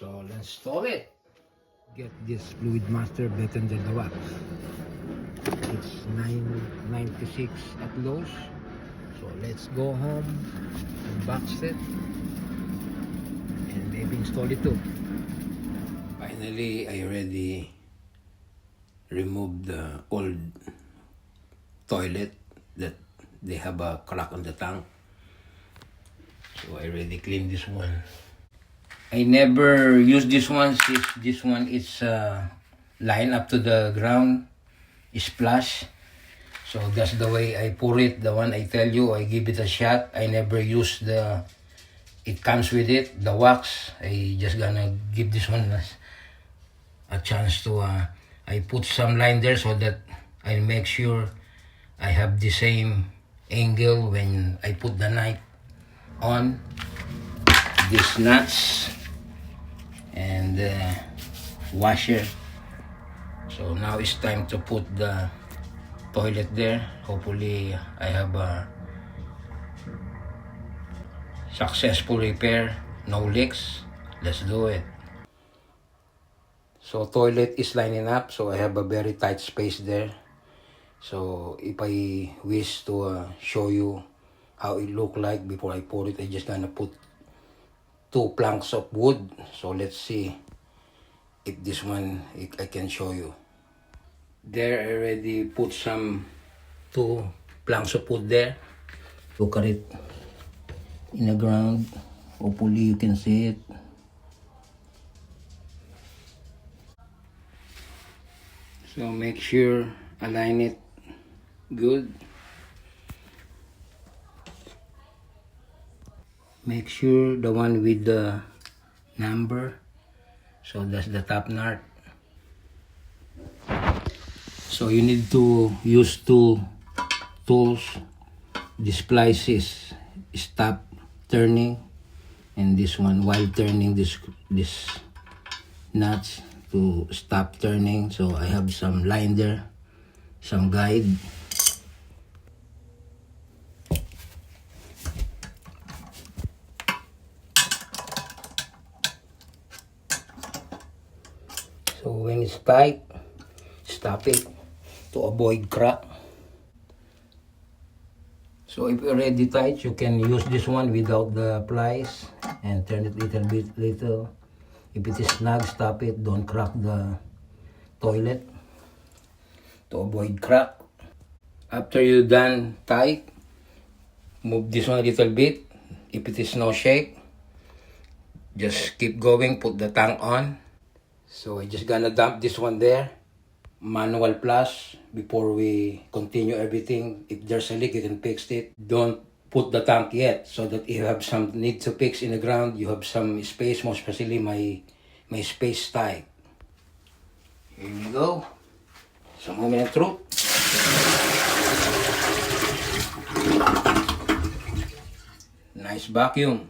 So let's install it. Get this Fluid Master better than the wax. It's 996 at Lowe's. So let's go home, unbox it, and maybe install it too. Finally, I already removed the old toilet that they have a crack on the tank. So I already cleaned this one. I never use this one since this one is lined up to the ground, is flush. So that's the way I pour it. The one I tell you, I give it a shot. I never use the, it comes with it, the wax. I just gonna give this one a chance to, I put some line there so that I make sure I have the same angle when I put the knife on. These nuts and the washer. So now it's time to put the toilet there. Hopefully I have a successful repair, no leaks. Let's do it. So toilet is lining up, so I have a very tight space there. So if I wish to show you how it look like before I pour it, I just gonna put 2 planks of wood. So let's see if this one I can show you. There I already put some 2 planks of wood there. Look at it in the ground. Hopefully you can see it. So make sure align it good. Make sure the one with the number. So that's the top nut. So you need to use 2 tools. This splice is stop turning, and this one while turning this nuts to stop turning. So I have some line there, some guide. So when it's tight, stop it to avoid crack. So if already tight, you can use this one without the pliers and turn it little. If it is snug, stop it. Don't crack the toilet to avoid crack. After you're done tight, move this one a little bit. If it is no shake, just keep going, put the tank on. So I just gonna dump this one there. Manual plus before we continue everything. If there's a leak, you can fix it. Don't put the tank yet, so that if you have some need to fix in the ground, you have some space, most especially my space tight. Here we go. Some moment of truth. Nice vacuum.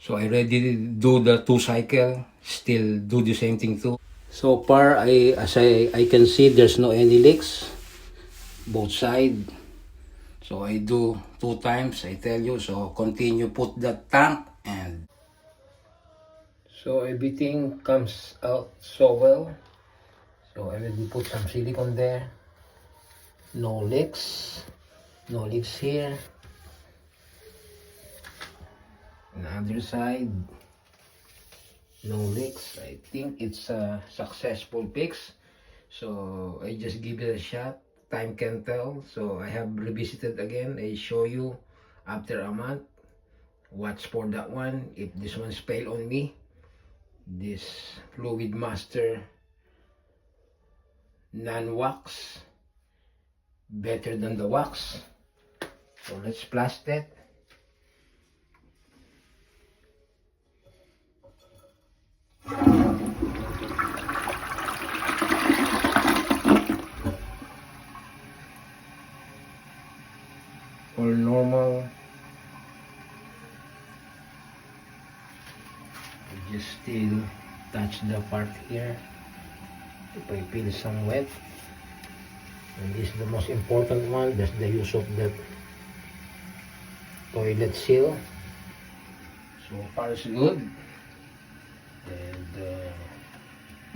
So I already do the 2 cycle, still do the same thing too. So far, as I can see, there's no any leaks, both side. So I do 2 times, I tell you. So continue, put the tank, and so everything comes out so well. So I already put some silicone there. No leaks here. On the other side, no leaks. I think it's a successful fix. So I just give it a shot. Time can tell. So I have revisited again. I show you after a month. Watch for that one. If this one's fail on me, this Fluid Master non-wax, better than the wax. So let's blast it. All normal. I just still touch the part here if I feel some wet. And this is the most important one. That's the use of the toilet seal. So So far so good. And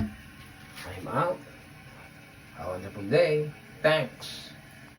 I'm out. Have a wonderful day. Thanks.